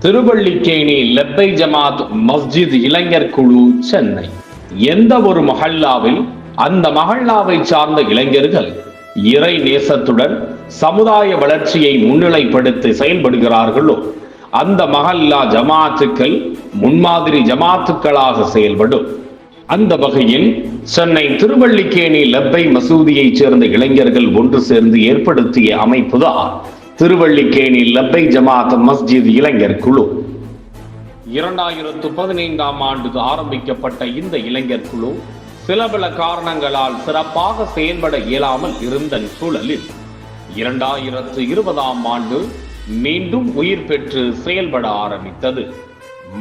திருவல்லிக்கேணி லெப்பை ஜமாத் மஸ்ஜித் இளைஞர் குழு சென்னை. எந்த ஒரு மஹல்லாவில் அந்த மஹல்லாவை சார்ந்த இளைஞர்கள் இறை நேசத்துடன் சமுதாய வளர்ச்சியை முன்னிலைப்படுத்தி செயல்படுகிறார்களோ அந்த மஹல்லா ஜமாத்துக்கள் முன்மாதிரி ஜமாத்துக்களாக செயல்படும். அந்த வகையில் சென்னை திருவல்லிக்கேணி லெப்பை மசூதியைச் சேர்ந்த இளைஞர்கள் ஒன்று சேர்ந்து ஏற்படுத்திய அமைப்புதான் திருவல்லிக்கேணி லெப்பை ஜமாத் மஸ்ஜித் இளைஞர் குழு. 2015ஆம் ஆண்டு ஆரம்பிக்கப்பட்ட இந்த இளைஞர் குழு சில பல காரணங்களால் சிறப்பாக செயல்பட இயலாமல் இருந்த சூழலில் 2020ஆம் ஆண்டு மீண்டும் உயிர் பெற்று செயல்பட ஆரம்பித்தது.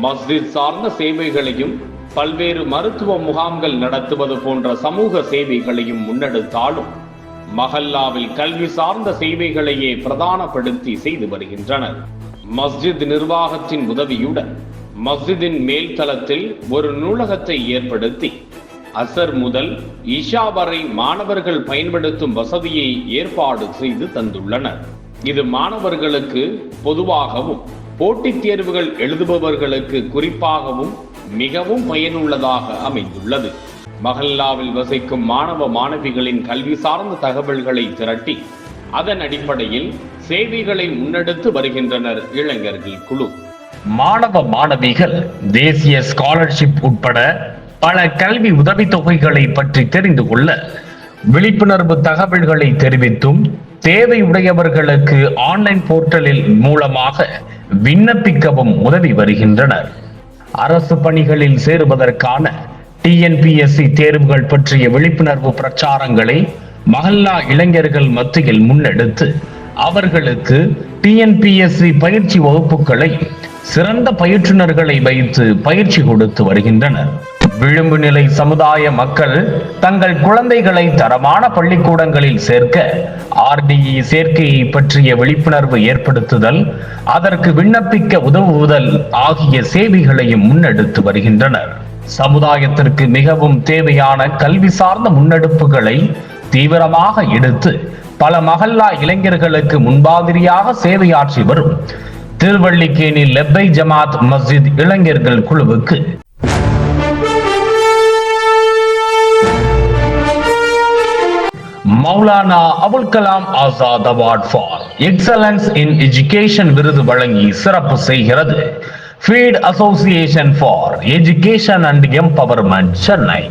மஸ்ஜித் சார்ந்த சேவைகளையும் பல்வேறு மருத்துவ முகாம்கள் நடத்துவது போன்ற சமூக சேவைகளையும் முன்னெடுத்தாலும் மஹல்லாவில் கல்வி சார்ந்த சேவைகளையே பிரதானப்படுத்தி செய்து வருகின்றனர். மஸ்ஜித் நிர்வாகத்தின் உதவியுடன் மஸ்ஜிதின் மேல் தளத்தில் ஒரு நூலகத்தை ஏற்படுத்தி அசர் முதல் இஷா வரை மாணவர்கள் பயன்படுத்தும் வசதியை ஏற்பாடு செய்து தந்துள்ளனர். இது மாணவர்களுக்கு பொதுவாகவும் போட்டித் தேர்வுகள் எழுதுபவர்களுக்கு குறிப்பாகவும் மிகவும் பயனுள்ளதாக அமைந்துள்ளது. மஹல்லாவில் வசிக்கும் மாணவ மாணவிகளின் கல்வி சார்ந்த தகவல்களை திரட்டி அதன் அடிப்படையில் சேவைகளை முன்னெடுத்து வருகின்றனர் இளைஞர்கள் குழு. மாணவ மாணவிகள் தேசிய ஸ்காலர்ஷிப் உட்பட பல கல்வி உதவித்தொகைகளை பற்றி தெரிந்து கொள்ள விழிப்புணர்வு தகவல்களை தெரிவித்தும் தேவையுடையவர்களுக்கு ஆன்லைன் போர்ட்டலில் மூலமாக விண்ணப்பிக்கவும் உதவி வருகின்றனர். அரசு பணிகளில் சேருவதற்கான TNPSC தேர்வுகள் பற்றிய விழிப்புணர்வு பிரச்சாரங்களை மஹல்லா இளைஞர்கள் மத்தியில் முன்னெடுத்து அவர்களுக்கு TNPSC பயிற்சி வகுப்புகளை சிறந்த பயிற்றுனர்களை வைத்து பயிற்சி கொடுத்து வருகின்றனர். விளிம்பு நிலை சமுதாய மக்கள் தங்கள் குழந்தைகளை தரமான பள்ளிக்கூடங்களில் சேர்க்க RDE சேர்க்கையை பற்றிய விழிப்புணர்வு ஏற்படுத்துதல், அதற்கு விண்ணப்பிக்க உதவுதல் ஆகிய சேவைகளையும் முன்னெடுத்து வருகின்றனர். சமுதாயத்திற்கு மிகவும் தேவையான கல்வி சார்ந்த முன்னெடுப்புகளை தீவிரமாக எடுத்து பல மஹல்லா இளைஞர்களுக்கு முன்மாதிரியாக சேவையாற்றி வரும் திருவல்லிக்கேணி லெப்பை ஜமாத் மஸ்ஜித் இளைஞர்கள் குழுவுக்கு Maulana Abul Kalam Azad award for excellence in education விருது வழங்கி சிறப்பு செய்கிறது feed association for education and empowerment Chennai.